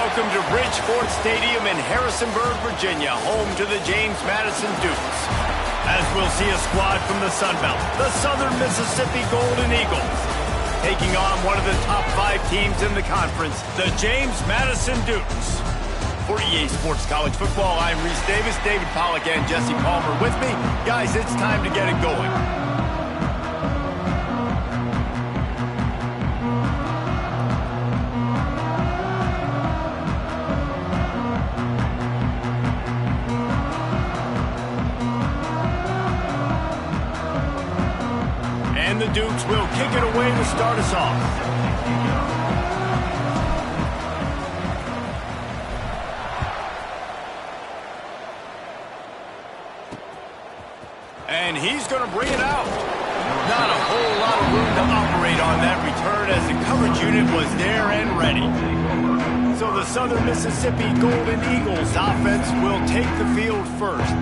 Welcome to Bridgeport Stadium in Harrisonburg, Virginia, home to the James Madison Dukes. As we'll see a squad from the Sun Belt, the Southern Mississippi Golden Eagles, taking on one of the top 5 teams in the conference, the James Madison Dukes. For EA Sports College Football, I'm Reese Davis, David Pollack, and Jesse Palmer with me. Guys, it's time to get it going. And the Dukes will kick it away to start us off. And he's going to bring it out. Not a whole lot of room to operate on that return as the coverage unit was there and ready. So the Southern Mississippi Golden Eagles offense will take the field first.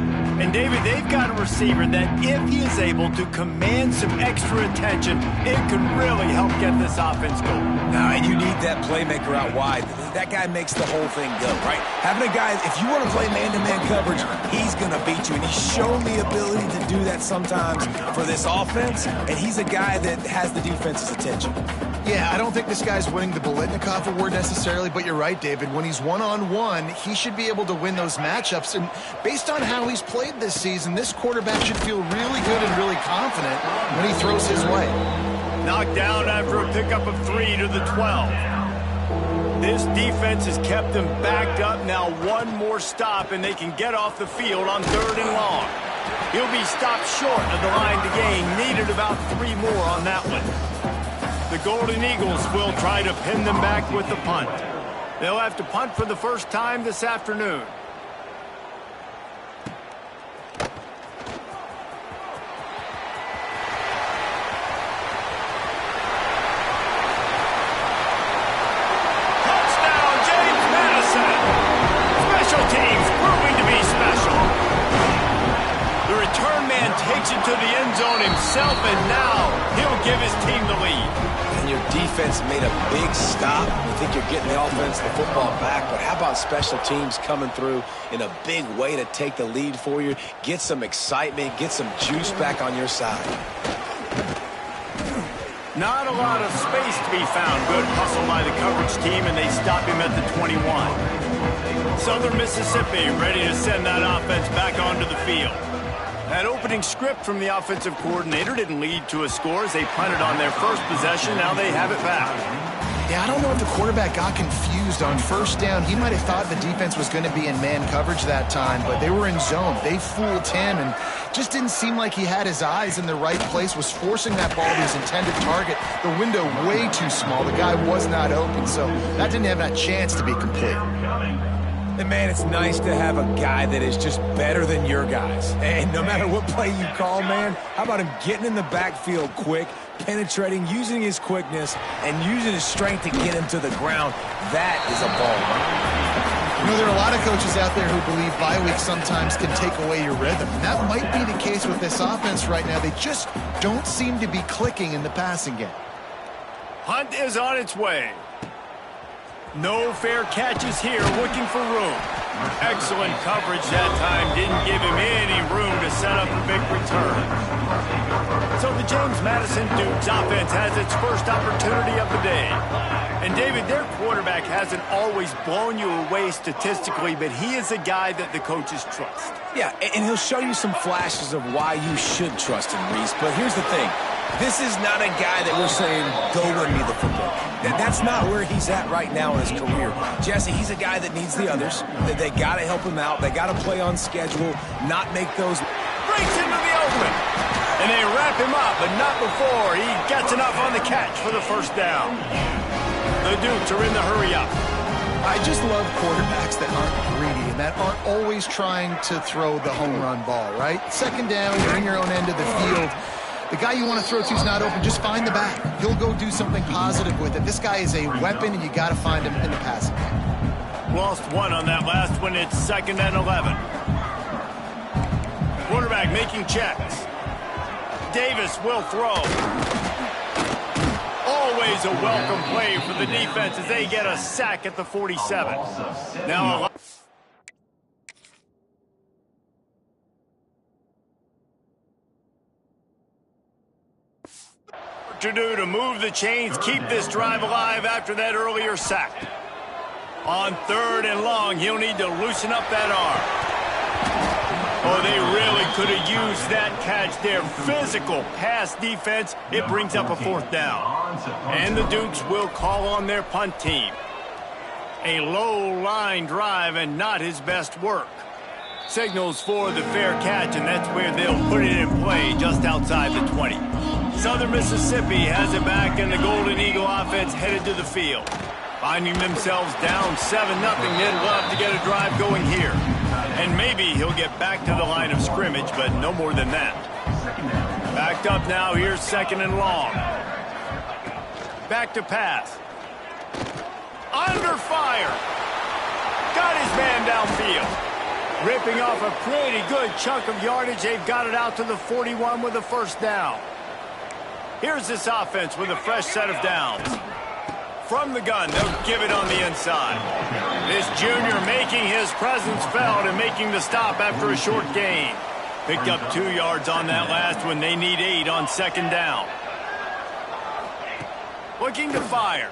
And David, they've got a receiver that if he is able to command some extra attention, it could really help get this offense going. Now, and you need that playmaker out wide. That guy makes the whole thing go, right? Having a guy, if you want to play man-to-man coverage, he's going to beat you. And he's shown the ability to do that sometimes for this offense. And he's a guy that has the defense's attention. Yeah, I don't think this guy's winning the Biletnikoff award necessarily, but you're right, David. When he's one-on-one, he should be able to win those matchups. And based on how he's played this season, this quarterback should feel really good and really confident when he throws his way. Knocked down after a pickup of 3 to the 12. This defense has kept them backed up. Now one more stop, and they can get off the field on 3rd and long. He'll be stopped short of the line to gain. Needed about 3 more on that one. The Golden Eagles will try to pin them back with the punt. They'll have to punt for the first time this afternoon. Touchdown, James Madison! Special teams proving to be special. The return man takes it to the end zone himself, and now he'll give his team the lead. And your defense made a big stop. You think you're getting the offense, the football back, but how about special teams coming through in a big way to take the lead for you, get some excitement, get some juice back on your side. Not a lot of space to be found. Good hustle by the coverage team, and they stop him at the 21. Southern Mississippi ready to send that offense back onto the field. That opening script from the offensive coordinator didn't lead to a score as they punted on their first possession. Now they have it back. Yeah, I don't know if the quarterback got confused on first down. He might have thought the defense was going to be in man coverage that time, but they were in zone. They fooled him and just didn't seem like he had his eyes in the right place, was forcing that ball to his intended target. The window way too small. The guy was not open, so that didn't have that chance to be complete. And, man, it's nice to have a guy that is just better than your guys. And no matter what play you call, man, how about him getting in the backfield quick, penetrating, using his quickness, and using his strength to get him to the ground? That is a ball. You know, there are a lot of coaches out there who believe bye weeks sometimes can take away your rhythm. And that might be the case with this offense right now. They just don't seem to be clicking in the passing game. Hunt is on its way. No fair catches here, looking for room. Excellent coverage that time. Didn't give him any room to set up a big return. So the James Madison Dukes offense has its first opportunity of the day. And David, their quarterback hasn't always blown you away statistically, but he is a guy that the coaches trust. Yeah, and he'll show you some flashes of why you should trust him, Reese. But here's the thing. This is not a guy that we're saying, go run me the football. That's not where he's at right now in his career. Jesse, he's a guy that needs the others. That they got to help him out. They got to play on schedule, not make those. Breaks into the open. And they wrap him up, but not before he gets enough on the catch for the first down. The Dukes are in the hurry up. I just love quarterbacks that aren't greedy and that aren't always trying to throw the home run ball, right? Second down, you're in your own end of the field. The guy you want to throw to is not open. Just find the back. He'll go do something positive with it. This guy is a weapon, and you got to find him in the passing game. Lost one on that last one. It's 2nd and 11. Quarterback making checks. Davis will throw. All Always a welcome play for the defense as they get a sack at the 47. Now, to do to move the chains, keep this drive alive after that earlier sack. On 3rd and long, he'll need to loosen up that arm. Oh, they really could have used that catch there. Physical pass defense. It brings up a 4th down. And the Dukes will call on their punt team. A low-line drive and not his best work. Signals for the fair catch, and that's where they'll put it in play just outside the 20. Southern Mississippi has it back, and the Golden Eagle offense headed to the field. Finding themselves down 7-0, they'd love to get a drive going here. And maybe he'll get back to the line of scrimmage, but no more than that. Backed up now, here's 2nd and long. Back to pass. Under fire. Got his man downfield. Ripping off a pretty good chunk of yardage. They've got it out to the 41 with a 1st down. Here's this offense with a fresh set of downs. From the gun, they'll give it on the inside. This junior making his presence felt and making the stop after a short gain. Picked up 2 yards on that last one. They need 8 on 2nd down. Looking to fire.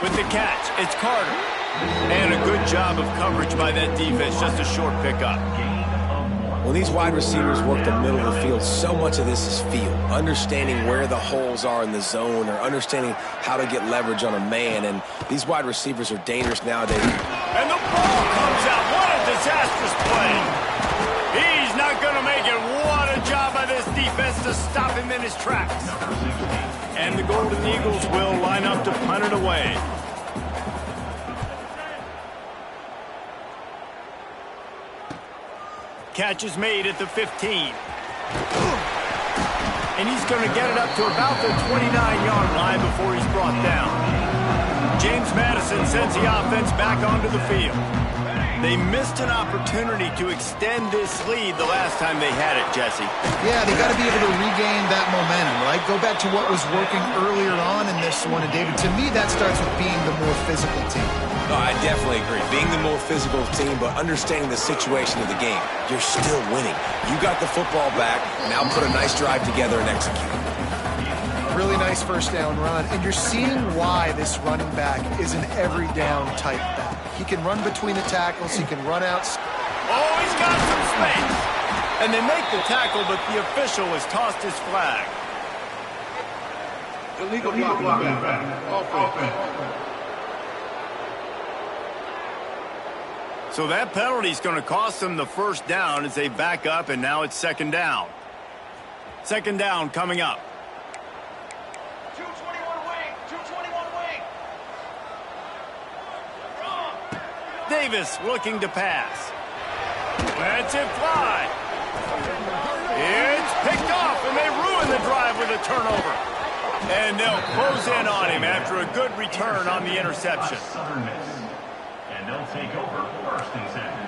With the catch, it's Carter. And a good job of coverage by that defense. Just a short pickup. When these wide receivers work the middle of the field, so much of this is feel. Understanding where the holes are in the zone or understanding how to get leverage on a man. And these wide receivers are dangerous nowadays. And the ball comes out. What a disastrous play. He's not going to make it. What a job by this defense to stop him in his tracks. And the Golden Eagles will line up to punt it away. Catch is made at the 15. And he's going to get it up to about the 29-yard line before he's brought down. James Madison sends the offense back onto the field. They missed an opportunity to extend this lead the last time they had it, Jesse. Yeah, they got to be able to regain that momentum, right? Go back to what was working earlier on in this one. And, David, to me, that starts with being the more physical team. No, I definitely agree. Being the more physical team, but understanding the situation of the game. You're still winning. You got the football back. Now put a nice drive together and execute. Really nice 1st down run. And you're seeing why this running back is an every down type back. He can run between the tackles. He can run out. Oh, he's got some space. And they make the tackle, but the official has tossed his flag. Illegal block. Offense. So that penalty is going to cost them the 1st down as they back up, and now it's 2nd down. 2nd down coming up. 221 wing. Davis looking to pass. Lets it fly. It's picked off, and they ruin the drive with a turnover. And they'll close in on him after a good return on the interception. And they'll take over 1st and 2nd.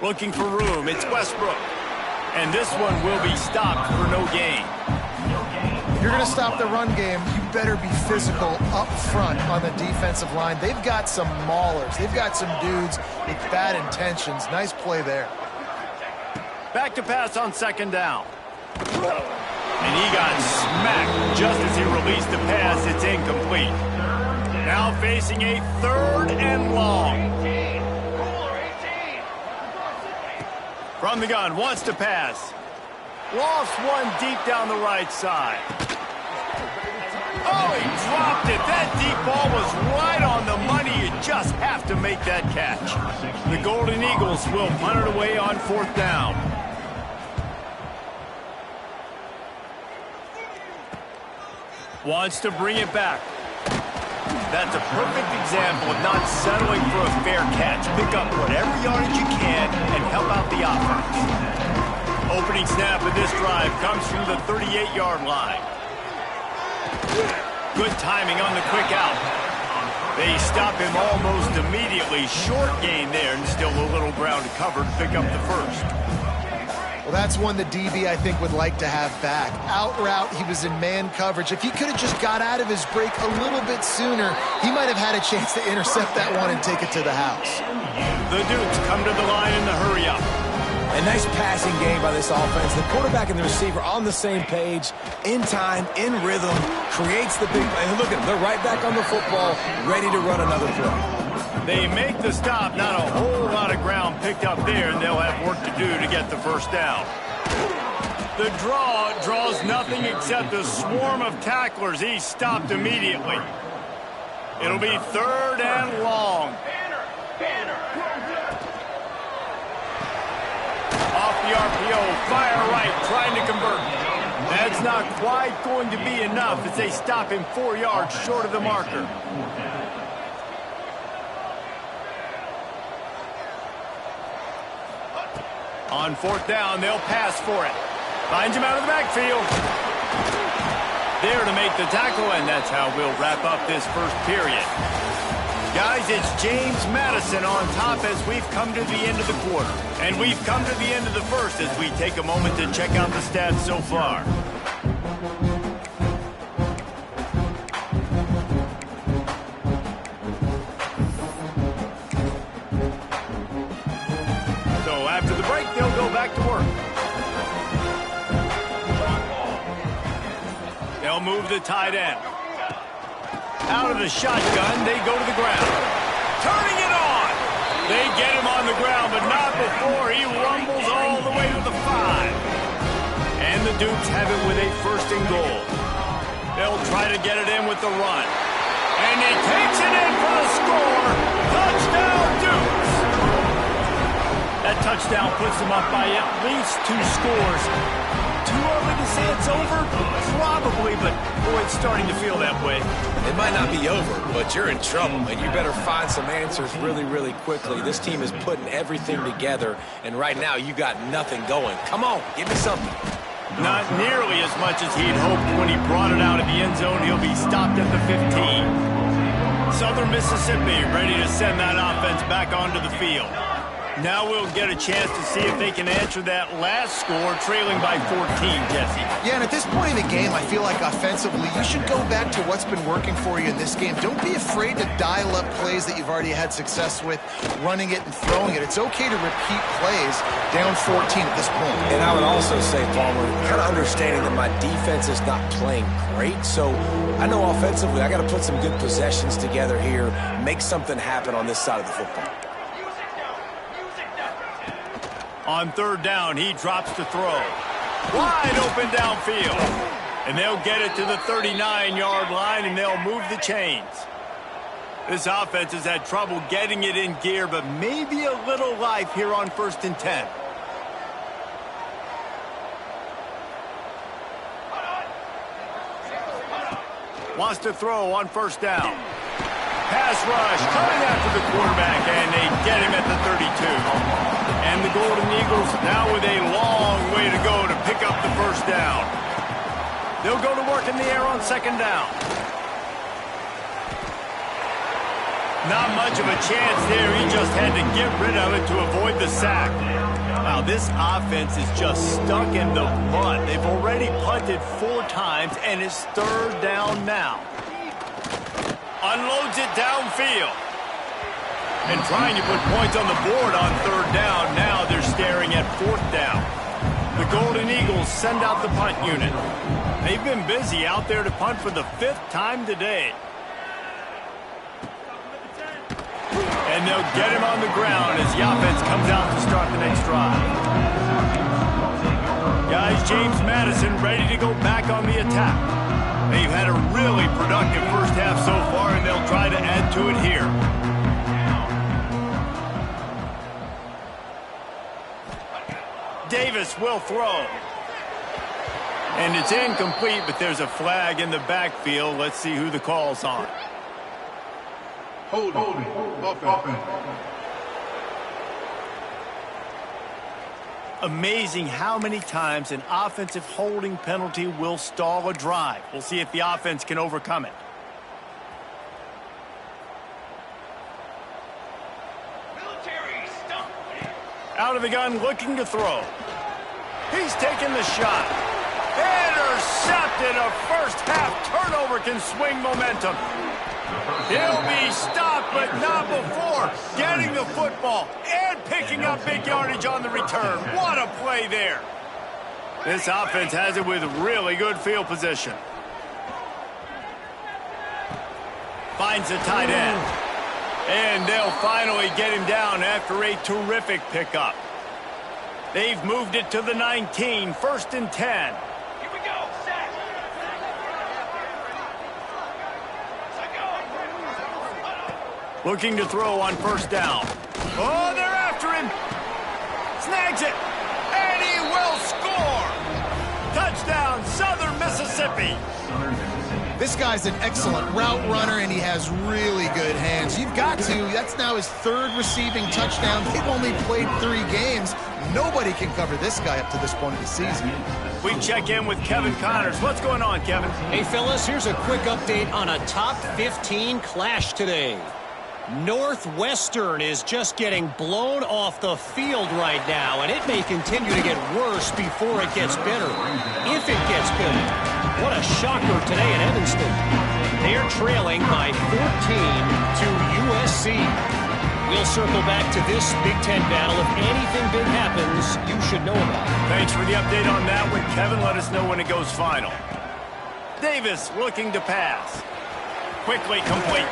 Looking for room, it's Westbrook. And this one will be stopped for no gain. If you're going to stop the run game, you better be physical up front on the defensive line. They've got some maulers. They've got some dudes with bad intentions. Nice play there. Back to pass on 2nd down. And he got smacked just as he released the pass. It's incomplete. Now facing a 3rd and long. From the gun, wants to pass. Lost one deep down the right side. Oh, he dropped it. That deep ball was right on the money. You just have to make that catch. The Golden Eagles will punt it away on 4th down. Wants to bring it back. That's a perfect example of not settling for a fair catch. Pick up whatever yardage you can and help out the offense. Opening snap of this drive comes from the 38-yard line. Good timing on the quick out. They stop him almost immediately. Short gain there, and still a little ground to cover to pick up the 1st. Well, that's one the DB, I think, would like to have back. Out route, he was in man coverage. If he could have just got out of his break a little bit sooner, he might have had a chance to intercept that one and take it to the house. The Dukes come to the line in the hurry-up. A nice passing game by this offense. The quarterback and the receiver on the same page, in time, in rhythm, creates the big play. Look at them. They're right back on the football, ready to run another play. They make the stop. Not a whole lot of ground picked up there, and they'll have work to do to get the first down. The draw draws nothing except a swarm of tacklers. He's stopped immediately. It'll be 3rd and long. Off the RPO, fire right, trying to convert. That's not quite going to be enough as they stop him 4 yards short of the marker. On 4th down, they'll pass for it. Finds him out of the backfield. There to make the tackle, and that's how we'll wrap up this first period. Guys, it's James Madison on top as we've come to the end of the quarter. And we've come to the end of the first as we take a moment to check out the stats so far. So after the break, they'll go back to work. They'll move the tight end. Out of the shotgun, they go to the ground. Turning it on! They get him on the ground, but not before he rumbles all the way to the 5. And the Dukes have it with a 1st and goal. They'll try to get it in with the run. And he takes it in for the score. Touchdown, Dukes! That touchdown puts them up by at least 2 scores. Too early to say it's over? Probably, but boy, it's starting to feel that way. It might not be over, but you're in trouble, and you better find some answers really, really quickly. This team is putting everything together, and right now you got nothing going. Come on, give me something. Not nearly as much as he'd hoped when he brought it out of the end zone. He'll be stopped at the 15. Southern Mississippi ready to send that offense back onto the field. Now we'll get a chance to see if they can answer that last score, trailing by 14, Jesse. Yeah, and at this point in the game, I feel like offensively, you should go back to what's been working for you in this game. Don't be afraid to dial up plays that you've already had success with, running it and throwing it. It's okay to repeat plays down 14 at this point. And I would also say, Palmer, kind of understanding that my defense is not playing great, so I know offensively I got to put some good possessions together here, make something happen on this side of the football. On 3rd down, he drops to throw. Wide open downfield. And they'll get it to the 39-yard line, and they'll move the chains. This offense has had trouble getting it in gear, but maybe a little life here on 1st and 10. Wants to throw on 1st down. Pass rush coming after the quarterback, and they get him at the 32. And the Golden Eagles now with a long way to go to pick up the 1st down. They'll go to work in the air on 2nd down. Not much of a chance there. He just had to get rid of it to avoid the sack. Wow, this offense is just stuck in the mud. They've already punted 4 times, and it's 3rd down now. Unloads it downfield. And trying to put points on the board on 3rd down. Now they're staring at 4th down. The Golden Eagles send out the punt unit. They've been busy out there to punt for the 5th time today. And they'll get him on the ground as the offense comes out to start the next drive. Guys, James Madison ready to go back on the attack. They've had a really productive first half so far, and they'll try to add to it here. Davis will throw. And it's incomplete, but there's a flag in the backfield. Let's see who the call's on. Holding. Offense. Amazing how many times an offensive holding penalty will stall a drive. We'll see if the offense can overcome it. Out of the gun, looking to throw. He's taking the shot. Intercepted. A first-half turnover can swing momentum. He'll be stopped, but not before getting the football and picking up big yardage on the return. What a play there. This offense has it with really good field position. Finds the tight end. And they'll finally get him down after a terrific pickup. They've moved it to the 19, 1st and 10. Here we go, set. Looking to throw on 1st down. Oh, they're after him. Snags it. And he will score. Touchdown, Southern Mississippi. This guy's an excellent route runner, and he has really good hands. You've got to. That's now his 3rd receiving touchdown. They've only played 3 games. Nobody can cover this guy up to this point of the season. We check in with Kevin Connors. What's going on, Kevin? Hey, fellas, here's a quick update on a top 15 clash today. Northwestern is just getting blown off the field right now, and it may continue to get worse before it gets better. If it gets better. What a shocker today in Evanston. They're trailing by 14 to USC. We'll circle back to this Big Ten battle. If anything big happens, you should know about it. Thanks for the update on that one, Kevin. Let us know when it goes final. Davis looking to pass. Quickly complete.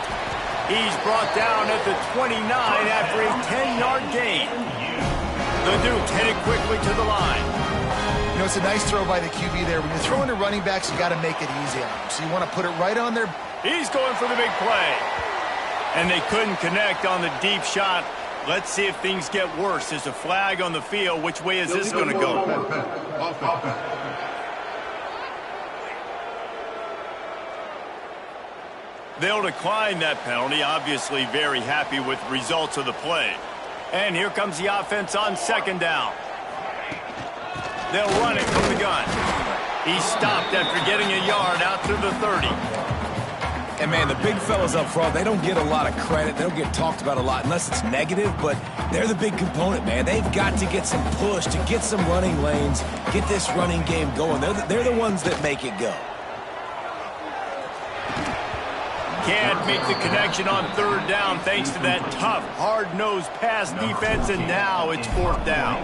He's brought down at the 29 after a 10-yard gain. The Dukes headed quickly to the line. You know, it's a nice throw by the QB there. When you're throwing to running backs, you got to make it easy on them. So you want to put it right on their... He's going for the big play. And they couldn't connect on the deep shot. Let's see if things get worse. There's a flag on the field. Which way is this going to go? They'll decline that penalty. Obviously very happy with the results of the play. And here comes the offense on 2nd down. They'll run it from the gun. He stopped after getting a yard out to the 30. And, man, the big fellas up front, they don't get a lot of credit. They don't get talked about a lot unless it's negative, but they're the big component, man. They've got to get some push, to get some running lanes, get this running game going. They're the ones that make it go. Can't make the connection on 3rd down thanks to that tough, hard-nosed pass defense, and now it's 4th down.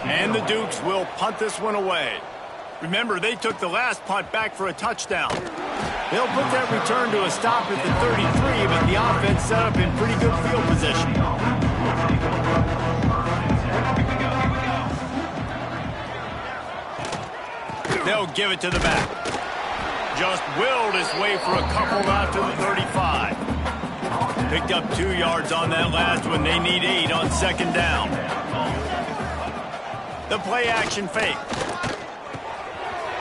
And the Dukes will punt this one away. Remember, they took the last punt back for a touchdown. They'll put that return to a stop at the 33, but the offense set up in pretty good field position. They'll give it to the back. Just willed his way for a couple out to the 35. Picked up 2 yards on that last one. They need 8 on 2nd down. The play action fake.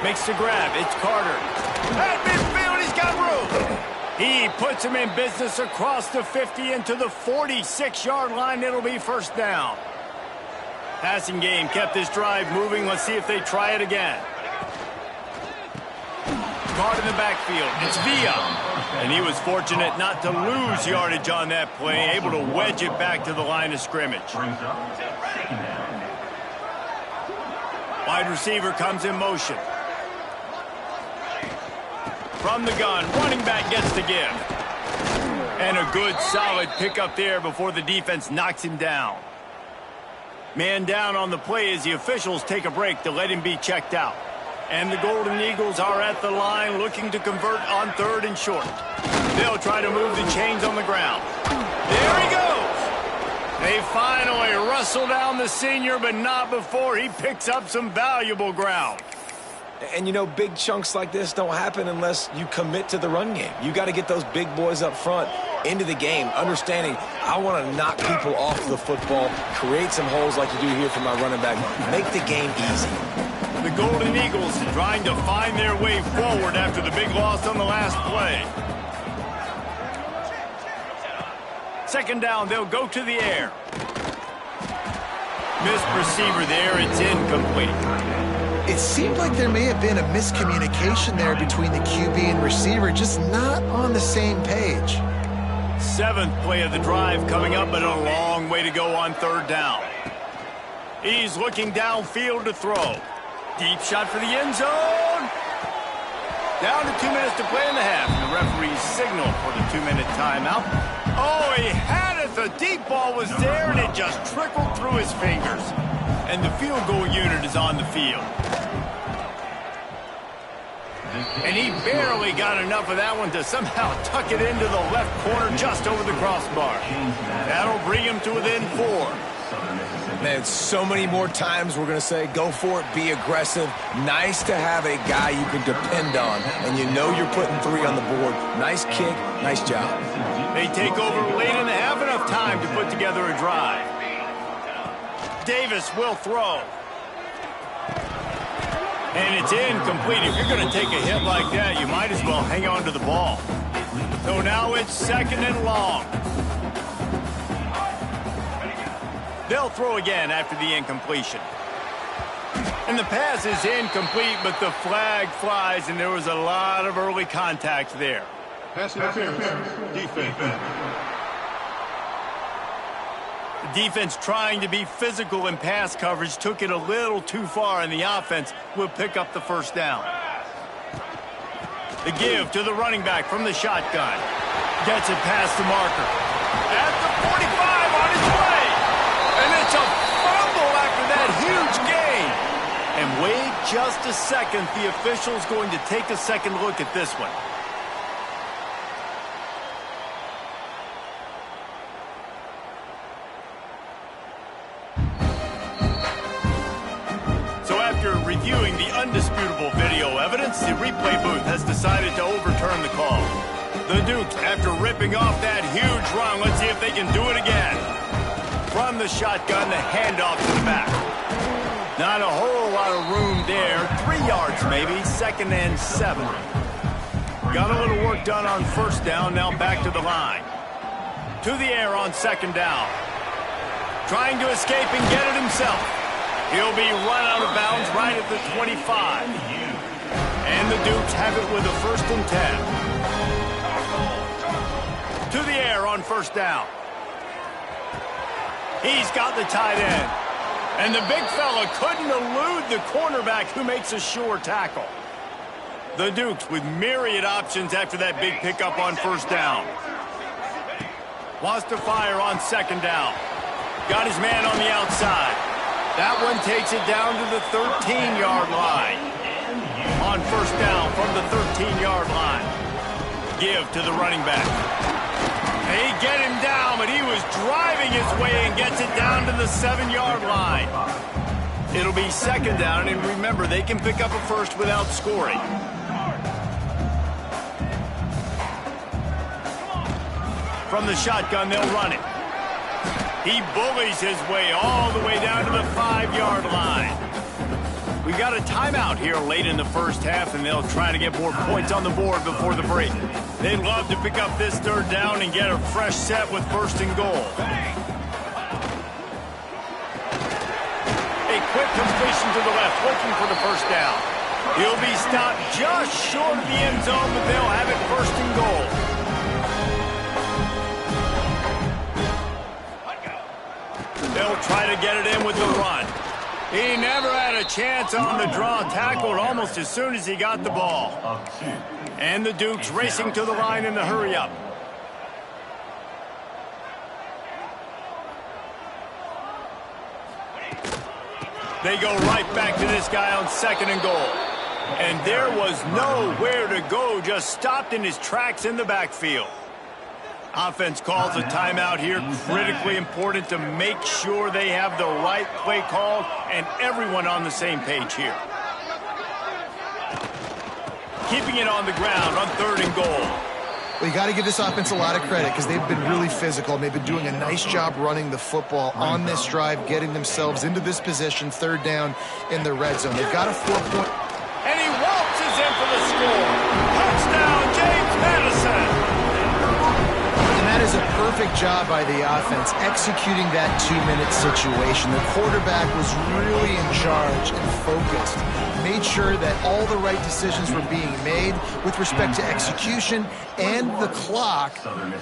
Makes the grab. It's Carter. At midfield, he's got room. He puts him in business across the 50 into the 46-yard line. It'll be 1st down. Passing game kept this drive moving. Let's see if they try it again. Caught in the backfield. It's Villa. And he was fortunate not to lose yardage on that play, able to wedge it back to the line of scrimmage. Wide receiver comes in motion. From the gun, running back gets the give. And a good, solid pickup there before the defense knocks him down. Man down on the play as the officials take a break to let him be checked out. And the Golden Eagles are at the line looking to convert on 3rd and short. They'll try to move the chains on the ground. There he goes. They finally wrestle down the senior, but not before he picks up some valuable ground. And, you know, big chunks like this don't happen unless you commit to the run game. You got to get those big boys up front into the game, understanding I want to knock people off the football, create some holes like you do here for my running back, make the game easy. The Golden Eagles trying to find their way forward after the big loss on the last play. 2nd down, they'll go to the air. Missed receiver there, it's incomplete. It seemed like there may have been a miscommunication there between the QB and receiver, just not on the same page. 7th play of the drive coming up, but a long way to go on 3rd down. He's looking downfield to throw. Deep shot for the end zone. Down to 2 minutes to play in the half. And the referee's signal for the 2-minute timeout. Oh, he had it. The deep ball was there, and it just trickled through his fingers. And the field goal unit is on the field. And he barely got enough of that one to somehow tuck it into the left corner just over the crossbar. That'll bring him to within 4. Man, so many more times we're going to say, go for it, be aggressive. Nice to have a guy you can depend on, and you know you're putting 3 on the board. Nice kick, nice job. They take over late in the half, enough time to put together a drive. Davis will throw. And it's incomplete. If you're going to take a hit like that, you might as well hang on to the ball. So now it's 2nd and long. They'll throw again after the incompletion. And the pass is incomplete, but the flag flies, and there was a lot of early contact there. Pass interference. Defense. The defense trying to be physical in pass coverage took it a little too far, and the offense will pick up the first down. The give to the running back from the shotgun. Gets it past the marker. At the 45 on his way. And it's a fumble after that huge gain. And wait just a second. The official's going to take a second look at this one. So after reviewing the undisputable video evidence, the replay booth has decided to overturn the call. The Dukes, after ripping off that huge run, let's see if they can do it again. From the shotgun, the handoff to the back. Not a whole lot of room there. 3 yards maybe, 2nd and 7. Got a little work done on first down, now back to the line. To the air on 2nd down. Trying to escape and get it himself. He'll be run out of bounds right at the 25. And the Dukes have it with a 1st and 10. To the air on 1st down. He's got the tight end. And the big fella couldn't elude the cornerback who makes a sure tackle. The Dukes with myriad options after that big pickup on 1st down. Wants to fire on 2nd down. Got his man on the outside. That one takes it down to the 13-yard line. On 1st down from the 13-yard line. Give to the running back. They get him down, but he was driving his way and gets it down to the 7-yard line. It'll be 2nd down, and remember, they can pick up a 1st without scoring. From the shotgun, they'll run it. He bullies his way all the way down to the 5-yard line. We've got a timeout here late in the first half, and they'll try to get more points on the board before the break. They'd love to pick up this 3rd down and get a fresh set with 1st and goal. A quick completion to the left, looking for the 1st down. He'll be stopped just short of the end zone, but they'll have it 1st and goal. They'll try to get it in with the run. He never had a chance on the draw, tackled almost as soon as he got the ball. And the Dukes racing to the line in the hurry-up. They go right back to this guy on 2nd and goal. And there was nowhere to go, just stopped in his tracks in the backfield. Offense calls a timeout here. Critically important to make sure they have the right play called and everyone on the same page here. Keeping it on the ground on 3rd and goal. Well, you got to give this offense a lot of credit because they've been really physical. They've been doing a nice job running the football on this drive, getting themselves into this position, 3rd down in the red zone. They've got a 4-point. And he waltzes in for the score. Touchdown, James Madison. That is a perfect job by the offense, executing that 2-minute situation. The quarterback was really in charge and focused. Made sure that all the right decisions were being made with respect to execution and the clock.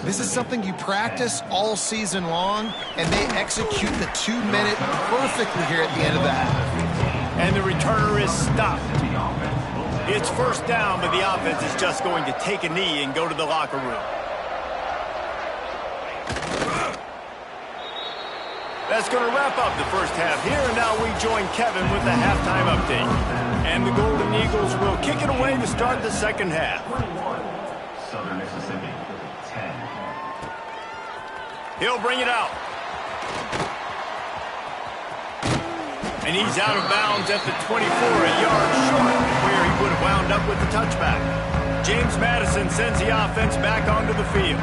This is something you practice all season long, and they execute the 2-minute perfectly here at the end of the half. And the returner is stopped. It's first down, but the offense is just going to take a knee and go to the locker room. That's going to wrap up the first half here, and now we join Kevin with the halftime update. And the Golden Eagles will kick it away to start the second half. Southern Mississippi, 10. He'll bring it out. And he's out of bounds at the 24, a yard short where he would have wound up with the touchback. James Madison sends the offense back onto the field.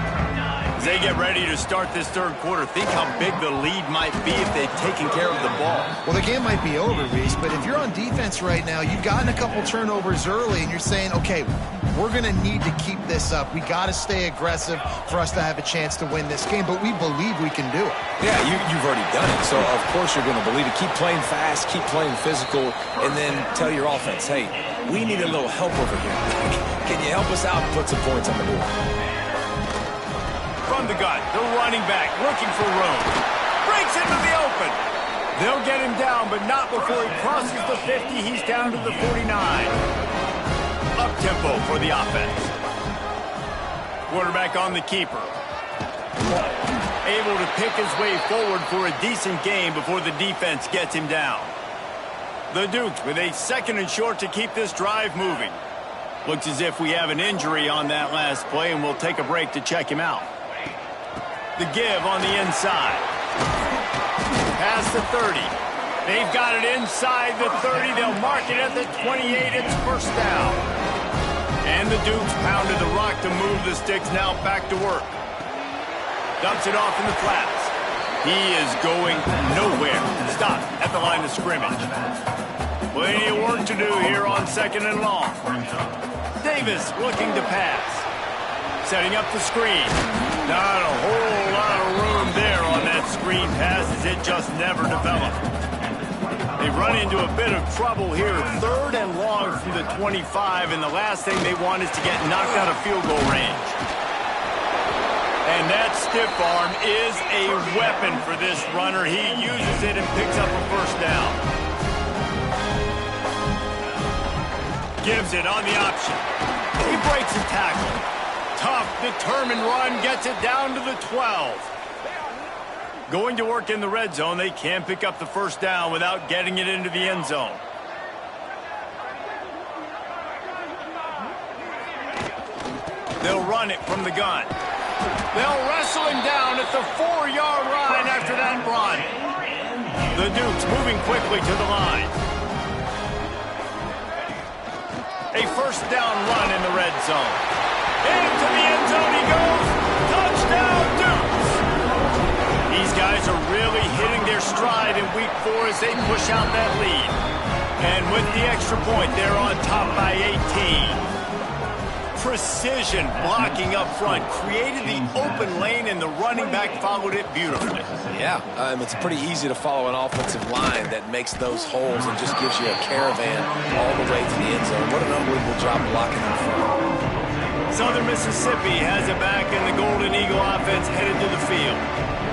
As they get ready to start this third quarter, think how big the lead might be if they'd taken care of the ball. Well, the game might be over, Reese, but if you're on defense right now, you've gotten a couple turnovers early, and you're saying, okay, we're going to need to keep this up. We got to stay aggressive for us to have a chance to win this game, but we believe we can do it. Yeah, you've already done it, so of course you're going to believe it. Keep playing fast, keep playing physical, and then tell your offense, hey, we need a little help over here. Can you help us out and put some points on the board? From the gun, the running back looking for room. Breaks into the open. They'll get him down, but not before he crosses the 50. He's down to the 49. Up-tempo for the offense. Quarterback on the keeper. Able to pick his way forward for a decent gain before the defense gets him down. The Dukes with a second and short to keep this drive moving. Looks as if we have an injury on that last play, and we'll take a break to check him out. The give on the inside. Past the 30. They've got it inside the 30. They'll mark it at the 28. It's first down. And the Dukes pounded the rock to move the sticks. Now back to work. Dumps it off in the flats. He is going nowhere. Stop at the line of scrimmage. Plenty of work to do here on second and long. Davis looking to pass. Setting up the screen. Not a whole lot of room there on that screen pass as it just never developed. They run into a bit of trouble here. Third and long from the 25, and the last thing they want is to get knocked out of field goal range. And that stiff arm is a weapon for this runner. He uses it and picks up a first down. Gives it on the option. He breaks a tackle. Tough, determined run, gets it down to the 12. Going to work in the red zone. They can't pick up the first down without getting it into the end zone. They'll run it from the gun. They'll wrestle him down at the 4-yard line after that run. The Dukes moving quickly to the line. A first down run in the red zone. Into the end zone he goes. Touchdown, Dukes. These guys are really hitting their stride in week 4 as they push out that lead. And with the extra point, they're on top by 18. Precision blocking up front created the open lane, and the running back followed it beautifully. Yeah, it's pretty easy to follow an offensive line that makes those holes and just gives you a caravan all the way to the end zone. What an unbelievable job blocking in front. Southern Mississippi has it back, and the Golden Eagle offense headed to the field.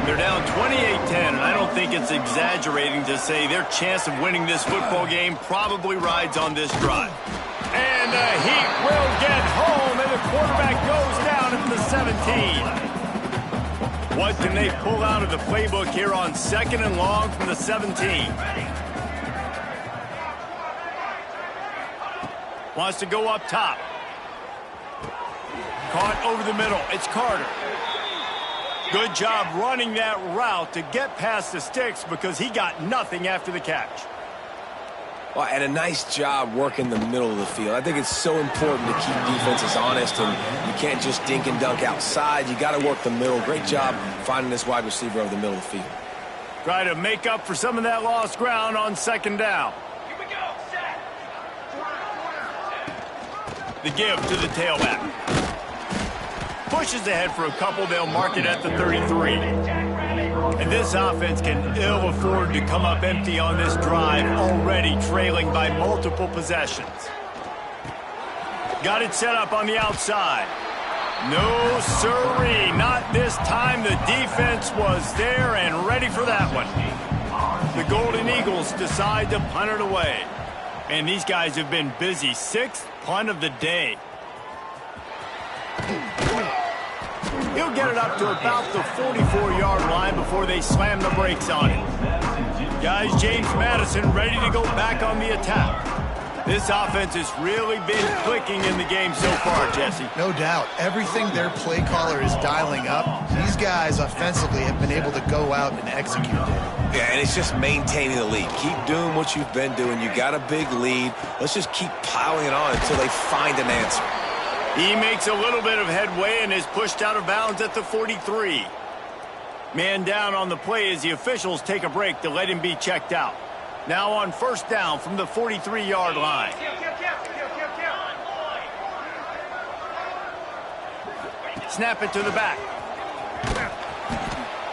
They're down 28-10, and I don't think it's exaggerating to say their chance of winning this football game probably rides on this drive. And the Heat will get home, and the quarterback goes down at the 17. What can they pull out of the playbook here on second and long from the 17? Wants to go up top. Caught over the middle. It's Carter. Good job running that route to get past the sticks because he got nothing after the catch. Well, and a nice job working the middle of the field. I think it's so important to keep defenses honest, and you can't just dink and dunk outside. You got to work the middle. Great job finding this wide receiver over the middle of the field. Try to make up for some of that lost ground on second down. Here we go, set. The give to the tailback. Pushes ahead for a couple. They'll mark it at the 33. And this offense can ill afford to come up empty on this drive, already trailing by multiple possessions. Got it set up on the outside. No sirree, not this time. The defense was there and ready for that one. The Golden Eagles decide to punt it away. And these guys have been busy. 6th punt of the day. He'll get it up to about the 44-yard line before they slam the brakes on it. Guys, James Madison ready to go back on the attack. This offense has really been clicking in the game so far, Jesse. No doubt. Everything their play caller is dialing up, these guys offensively have been able to go out and execute it. Yeah, and it's just maintaining the lead. Keep doing what you've been doing. You got a big lead. Let's just keep piling it on until they find an answer. He makes a little bit of headway and is pushed out of bounds at the 43. Man down on the play as the officials take a break to let him be checked out. Now on first down from the 43-yard line. Snap it to the back.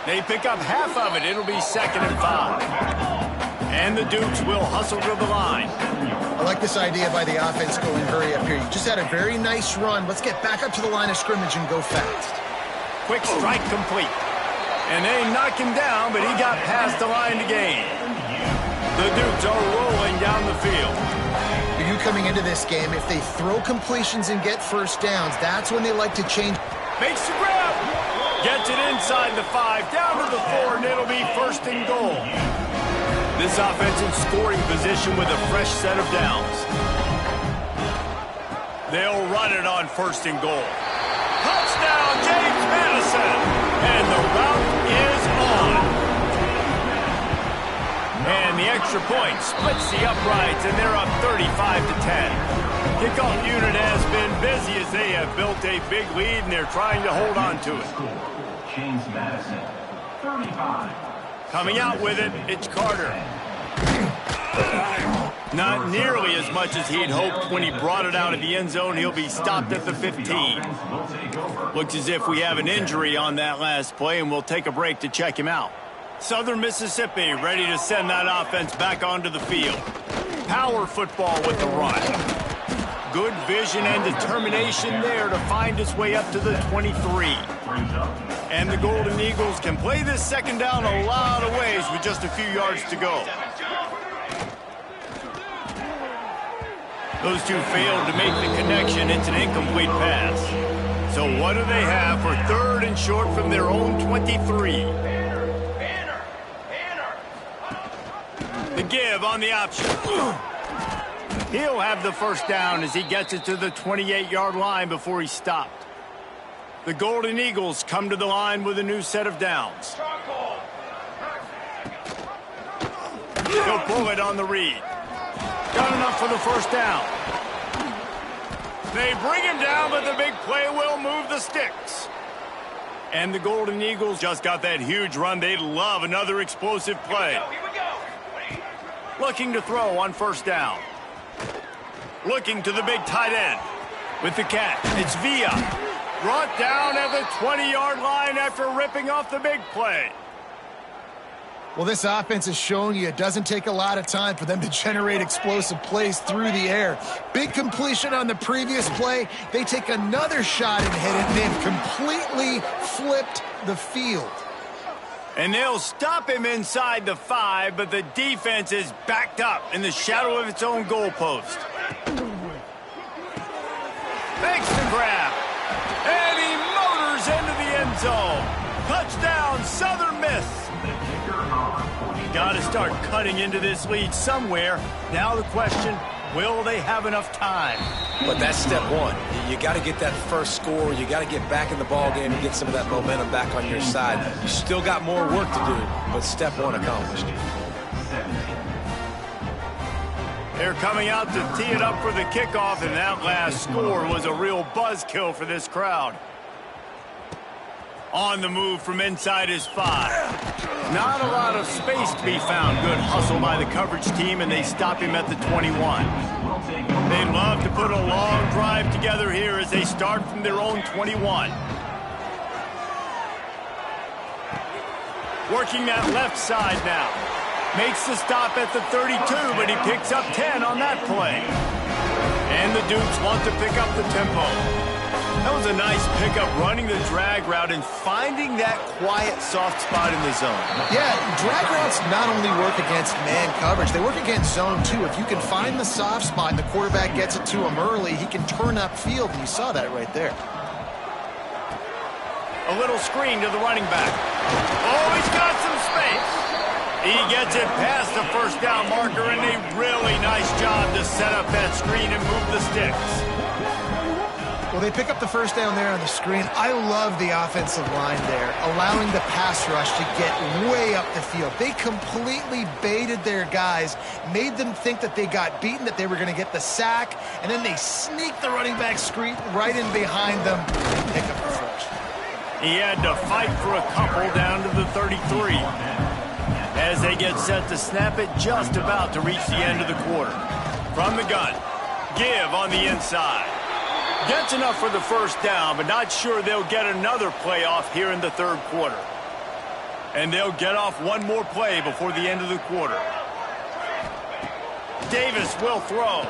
They pick up half of it. It'll be 2nd and 5. And the Dukes will hustle to the line. I like this idea by the offense going hurry up here. You just had a very nice run. Let's get back up to the line of scrimmage and go fast. Quick strike complete. And they knock him down, but he got past the line to gain. The Dukes are rolling down the field. For you coming into this game, if they throw completions and get first downs, that's when they like to change. Makes the grab. Gets it inside the 5, down to the 4, and it'll be 1st and goal. This offense in scoring position with a fresh set of downs. They'll run it on 1st and goal. Touchdown, James Madison. And the route is on. And the extra point splits the uprights, and they're up 35-10. Kickoff unit has been busy as they have built a big lead, and they're trying to hold on to it. James Madison, 35. Coming out with it, it's Carter. Not nearly as much as he'd hoped when he brought it out of the end zone. He'll be stopped at the 15. Looks as if we have an injury on that last play, and we'll take a break to check him out. Southern Mississippi ready to send that offense back onto the field. Power football with the run. Good vision and determination there to find his way up to the 23. And the Golden Eagles can play this 2nd down a lot of ways with just a few yards to go. Those two failed to make the connection. It's an incomplete pass. So what do they have for 3rd and short from their own 23? The give on the option. He'll have the first down as he gets it to the 28-yard line before he's stopped. The Golden Eagles come to the line with a new set of downs. He'll pull it on the read. Got enough for the first down. They bring him down, but the big play will move the sticks. And the Golden Eagles just got that huge run. They love another explosive play. Looking to throw on first down. Looking to the big tight end. With the catch, it's Villa. Brought down at the 20-yard line after ripping off the big play. Well, this offense is showing you it doesn't take a lot of time for them to generate explosive plays through the air. Big completion on the previous play. They take another shot and hit it, and they've completely flipped the field. And they'll stop him inside the 5, but the defense is backed up in the shadow of its own goalpost. Makes the grab. And he motors into the end zone. Touchdown, Southern Miss. Got to start cutting into this lead somewhere. Now the question, will they have enough time? But that's step one. You got to get that first score. You got to get back in the ball game and get some of that momentum back on your side. You still got more work to do, but step one accomplished. They're coming out to tee it up for the kickoff, and that last score was a real buzzkill for this crowd. On the move from inside his 5. Not a lot of space to be found. Good hustle by the coverage team, and they stop him at the 21. They love to put a long drive together here as they start from their own 21. Working that left side now. Makes the stop at the 32, but he picks up 10 on that play. And the Dukes want to pick up the tempo. That was a nice pickup, running the drag route and finding that quiet, soft spot in the zone. Yeah, drag routes not only work against man coverage, they work against zone too. If you can find the soft spot and the quarterback gets it to him early, he can turn upfield, and you saw that right there. A little screen to the running back. Oh, he's got some space. He gets it past the first down marker, and a really nice job to set up that screen and move the sticks. Well, they pick up the first down there on the screen. I love the offensive line there, allowing the pass rush to get way up the field. They completely baited their guys, made them think that they got beaten, that they were going to get the sack, and then they sneak the running back screen right in behind them and pick up the first. He had to fight for a couple down to the 33. As they get set to snap it, just about to reach the end of the quarter. From the gun, give on the inside. Gets enough for the first down, but not sure they'll get another play off here in the third quarter. And they'll get off one more play before the end of the quarter. Davis will throw.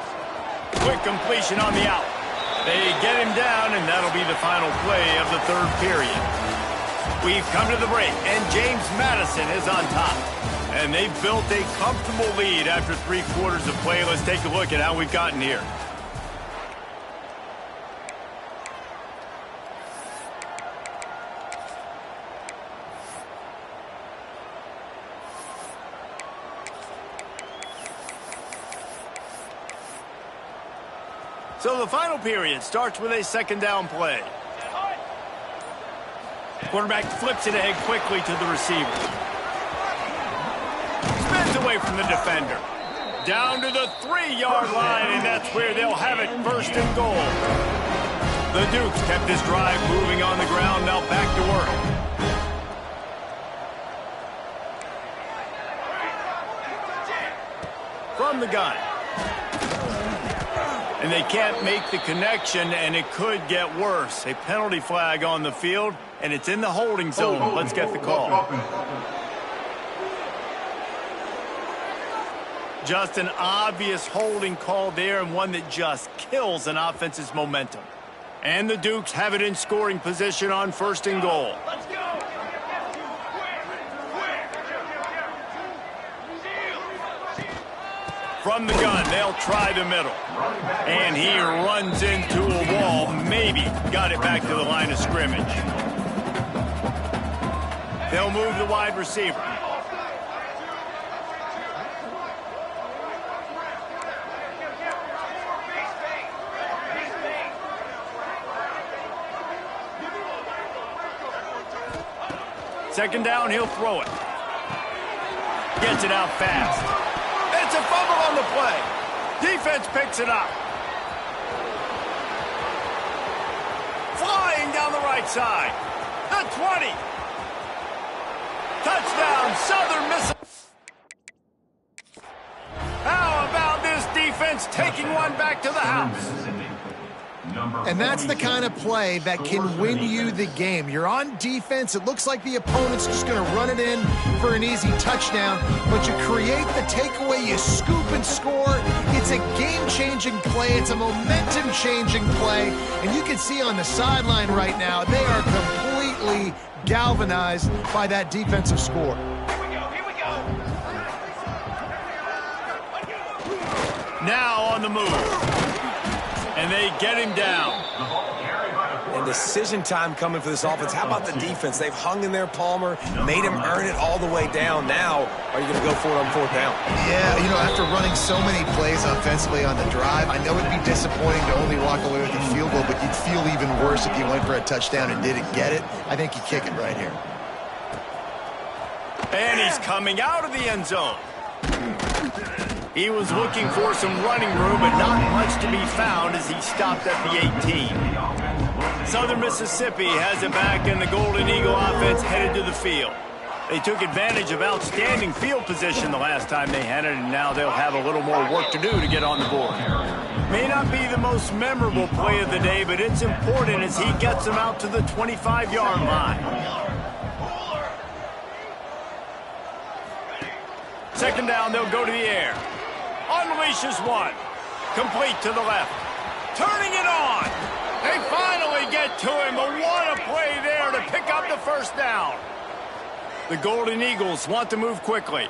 Quick completion on the out. They get him down, and that'll be the final play of the third period. We've come to the break, and James Madison is on top. And they've built a comfortable lead after 3 quarters of play. Let's take a look at how we've gotten here. So the final period starts with a second down play. Quarterback flips it ahead quickly to the receiver. Spins away from the defender. Down to the 3-yard line, and that's where they'll have it, first and goal. The Dukes kept this drive moving on the ground, now back to work. From the gun. And they can't make the connection, and it could get worse. A penalty flag on the field, and it's in the holding zone. Let's get the call. Just an obvious holding call there, and one that just kills an offense's momentum. And the Dukes have it in scoring position on first and goal. Let's go! From the gun, they'll try the middle. And he runs into a wall. Maybe got it back to the line of scrimmage. They'll move the wide receiver. Second down, he'll throw it. Gets it out fast. It's a fumble on the play. Defense picks it up. Flying down the right side. The 20. Touchdown, Southern Miss. How about this defense taking one back to the house? And that's the kind of play that can win you the game. You're on defense. It looks like the opponent's just going to run it in for an easy touchdown, but you create the takeaway, you scoop and score. It's a game-changing play. It's a momentum-changing play. And you can see on the sideline right now, they are completely galvanized by that defensive score. Here we go. Now on the move. And they get him down. And decision time coming for this offense. How about the defense? They've hung in there, Palmer, made him earn it all the way down. Now, are you going to go for it on fourth down? Yeah, you know, after running so many plays offensively on the drive, I know it'd be disappointing to only walk away with a field goal, but you'd feel even worse if you went for a touchdown and didn't get it. I think you kick it right here. And he's coming out of the end zone. He was looking for some running room, but not much to be found as he stopped at the 18. Southern Mississippi has it back, and the Golden Eagle offense headed to the field. They took advantage of outstanding field position the last time they had it, and now they'll have a little more work to do to get on the board. May not be the most memorable play of the day, but it's important as he gets them out to the 25-yard line. Second down, they'll go to the air. Unleashes one. Complete to the left. Turning it on. They finally get get to him, but what a play there to pick up the first down. The Golden Eagles want to move quickly.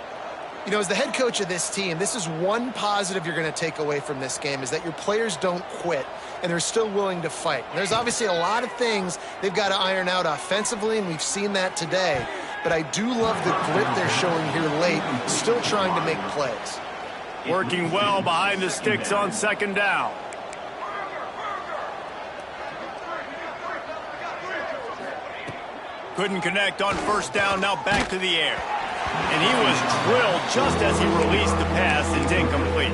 You know, as the head coach of this team, this is one positive you're going to take away from this game, is that your players don't quit, and they're still willing to fight. There's obviously a lot of things they've got to iron out offensively, and we've seen that today. But I do love the grit they're showing here late, still trying to make plays. Working well behind the sticks on second down. Couldn't connect on first down, now back to the air. And he was drilled just as he released the pass. It's incomplete.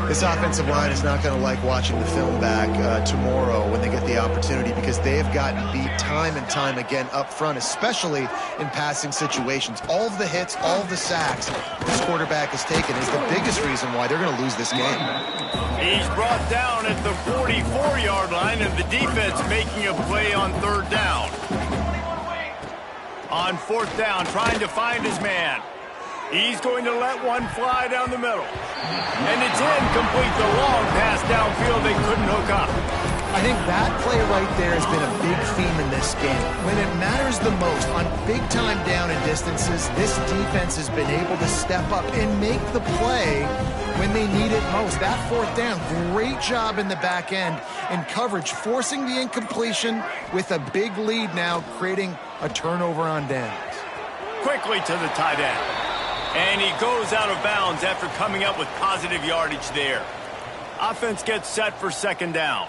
This offensive line is not going to like watching the film back tomorrow when they get the opportunity, because they have gotten beat time and time again up front, especially in passing situations. All of the hits, all of the sacks this quarterback has taken is the biggest reason why they're going to lose this game. He's brought down at the 44-yard line, and the defense making a play on third down. On fourth down, trying to find his man. He's going to let one fly down the middle. And it's incomplete. The long pass downfield they couldn't hook up. I think that play right there has been a big theme in this game. When it matters the most, on big-time down and distances, this defense has been able to step up and make the play when they need it most. That fourth down, great job in the back end in coverage, forcing the incompletion with a big lead now, creating a turnover on downs. Quickly to the tight end. And he goes out of bounds after coming up with positive yardage there. Offense gets set for second down.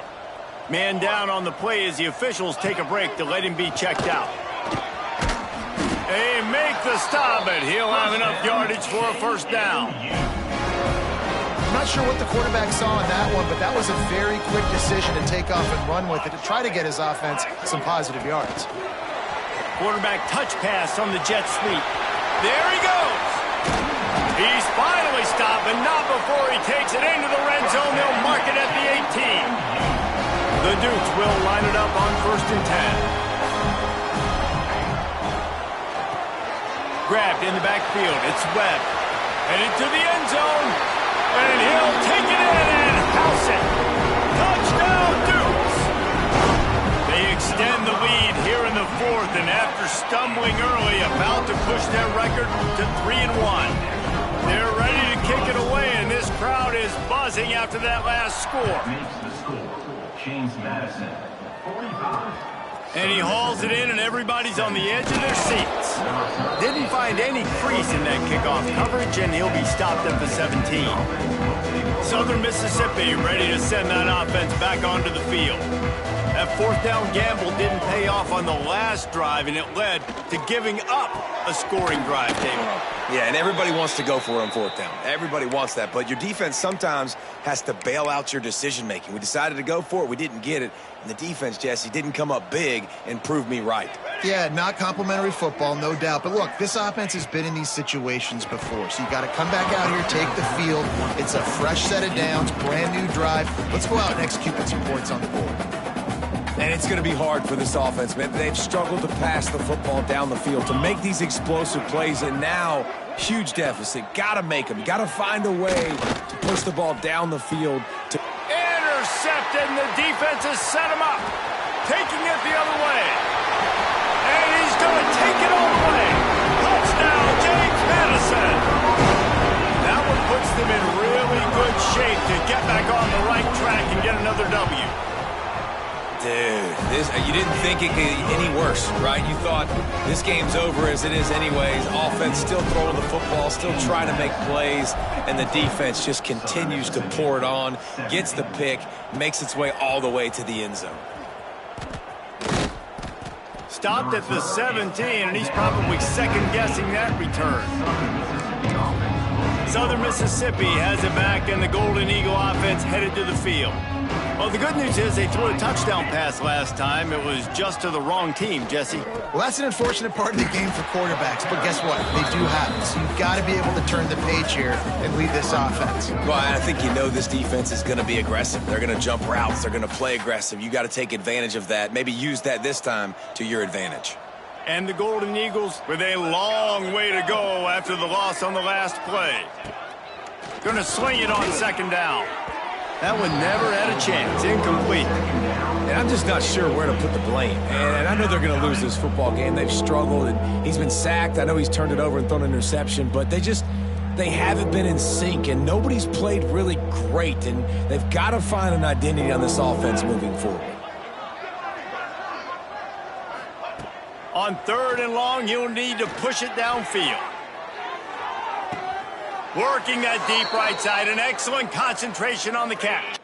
Man down on the play as the officials take a break to let him be checked out. They make the stop, but he'll have enough yardage for a first down. I'm not sure what the quarterback saw in that one, but that was a very quick decision to take off and run with it to try to get his offense some positive yards. Quarterback touch pass on the jet sweep. There he goes. He's finally stopped, but not before he takes it into the red zone. They'll mark it at the 18. The Dukes will line it up on 1st and 10. Grabbed in the backfield. It's Webb. And into the end zone. And he'll take it in and house it. Touchdown, Dukes. They extend the lead here in the fourth, and after stumbling early, about to push their record to 3-1. They're ready to kick it away, and this crowd is buzzing after that last score. Makes the score. James Madison, 45. And he hauls it in, and everybody's on the edge of their seats. Didn't find any crease in that kickoff coverage, and he'll be stopped at the 17. Southern Mississippi ready to send that offense back onto the field. That fourth down gamble didn't pay off on the last drive, and it led to giving up a scoring drive, David. Yeah, and everybody wants to go for it on fourth down. Everybody wants that, but your defense sometimes has to bail out your decision-making. We decided to go for it. We didn't get it. And the defense, Jesse, didn't come up big and prove me right. Yeah, not complimentary football, no doubt. But look, this offense has been in these situations before. So you got to come back out here, take the field. It's a fresh set of downs, brand new drive. Let's go out and execute with some points on the board. And it's going to be hard for this offense, man. They've struggled to pass the football down the field, to make these explosive plays, and now, huge deficit. Got to make them. Got to find a way to push the ball down the field. Intercepted, and the defense has set him up. Taking it the other way. And he's going to take it all the way. Touchdown, James Madison. That one puts them in really good shape to get back on the right track and get another W. Dude, you didn't think it could get any worse, right? You thought this game's over as it is anyways. Offense still throwing the football, still trying to make plays, and the defense just continues to pour it on, gets the pick, makes its way all the way to the end zone. Stopped at the 17, and he's probably second-guessing that return. Southern Mississippi has it back, and the Golden Eagle offense headed to the field. Well, the good news is they threw a touchdown pass last time. It was just to the wrong team, Jesse. Well, that's an unfortunate part of the game for quarterbacks, but guess what? They do have it. So you've got to be able to turn the page here and lead this offense. Well, I think you know this defense is going to be aggressive. They're going to jump routes. They're going to play aggressive. You got to take advantage of that. Maybe use that this time to your advantage. And the Golden Eagles with a long way to go after the loss on the last play. Going to sling it on second down. That one never had a chance. Incomplete. And I'm just not sure where to put the blame. And I know they're going to lose this football game. They've struggled, and he's been sacked. I know he's turned it over and thrown an interception, but they haven't been in sync, and nobody's played really great, and they've got to find an identity on this offense moving forward. On 3rd and long, you'll need to push it downfield. Working that deep right side, an excellent concentration on the catch.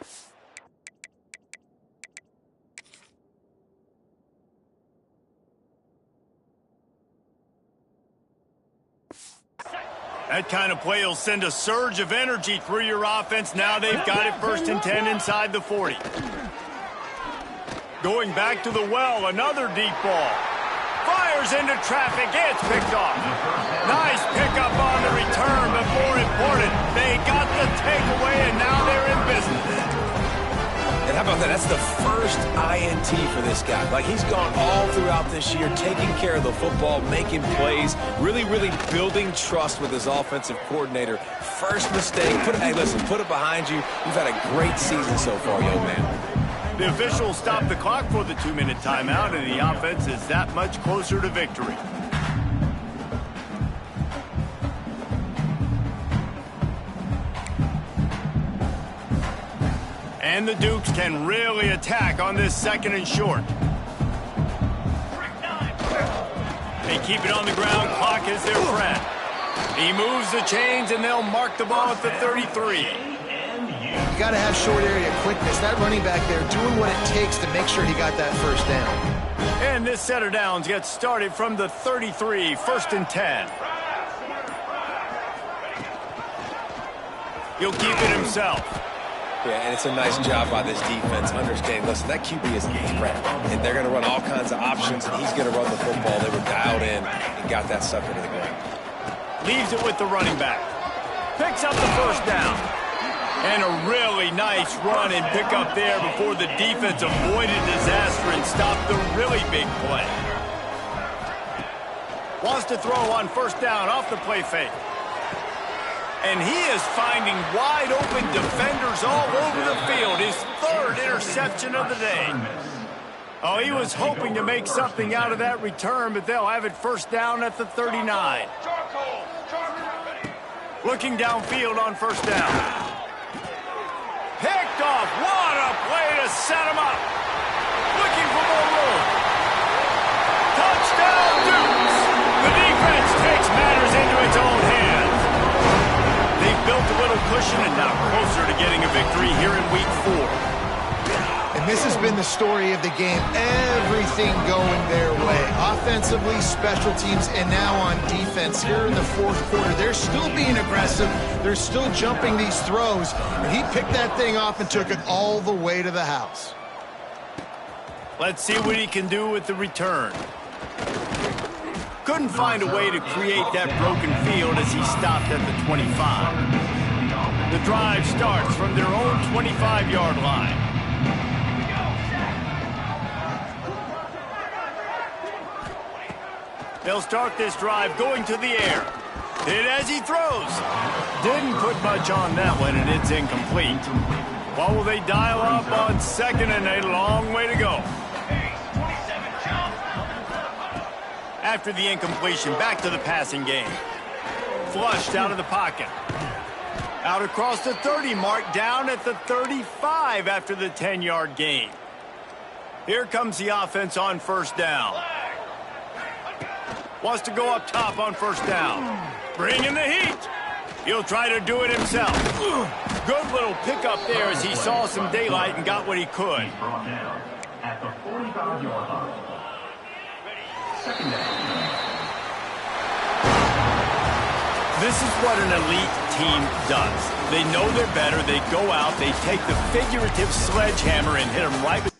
That kind of play will send a surge of energy through your offense. Now they've got it 1st and 10 inside the 40. Going back to the well, another deep ball. Fires into traffic, it's picked off. Nice pickup on the return, but more important, they got the takeaway, and now they're in business. And how about that? That's the first INT for this guy. Like, he's gone all throughout this year, taking care of the football, making plays, really building trust with his offensive coordinator. First mistake, hey, listen, put it behind you. You've had a great season so far, young man. The officials stopped the clock for the 2-minute timeout, and the offense is that much closer to victory. And the Dukes can really attack on this 2nd and short. They keep it on the ground. Clock is their friend. He moves the chains, and they'll mark the ball at the 33. You got to have short area quickness. That running back there doing what it takes to make sure he got that 1st down. And this set of downs gets started from the 33, 1st and 10. He'll keep it himself. Yeah, and it's a nice job by this defense understanding, listen, that QB is a threat, and they're going to run all kinds of options, and he's going to run the football. They were dialed in and got that sucker to the ground. Leaves it with the running back. Picks up the 1st down. And a really nice run and pickup there before the defense avoided disaster and stopped the really big play. Wants to throw on 1st down off the play fake. And he is finding wide open defenders all over the field. His 3rd interception of the day. Oh, he was hoping to make something out of that return, but they'll have it 1st down at the 39. Looking downfield on 1st down. Picked off. What a play to set him up. Looking for more room. Touchdown, Dukes. The defense takes matters into its own hands. They've built a little cushion and now closer to getting a victory here in week 4. And this has been the story of the game. Everything going their way. Offensively, special teams, and now on defense here in the 4th quarter. They're still being aggressive. They're still jumping these throws. And he picked that thing off and took it all the way to the house. Let's see what he can do with the return. Couldn't find a way to create that broken field as he stopped at the 25. The drive starts from their own 25-yard line. They'll start this drive going to the air. Hit as he throws. Didn't put much on that one, and it's incomplete. What will they dial up on 2nd and a long way to go? After the incompletion, back to the passing game. Flushed out of the pocket. Out across the 30 mark, down at the 35 after the 10-yard gain. Here comes the offense on 1st down. Wants to go up top on 1st down. Bring in the heat. He'll try to do it himself. Good little pickup there as he saw some daylight and got what he could. Brought down at the 45-yard line. 2nd down. This is what an elite team does. They know they're better. They go out. They take the figurative sledgehammer and hit them right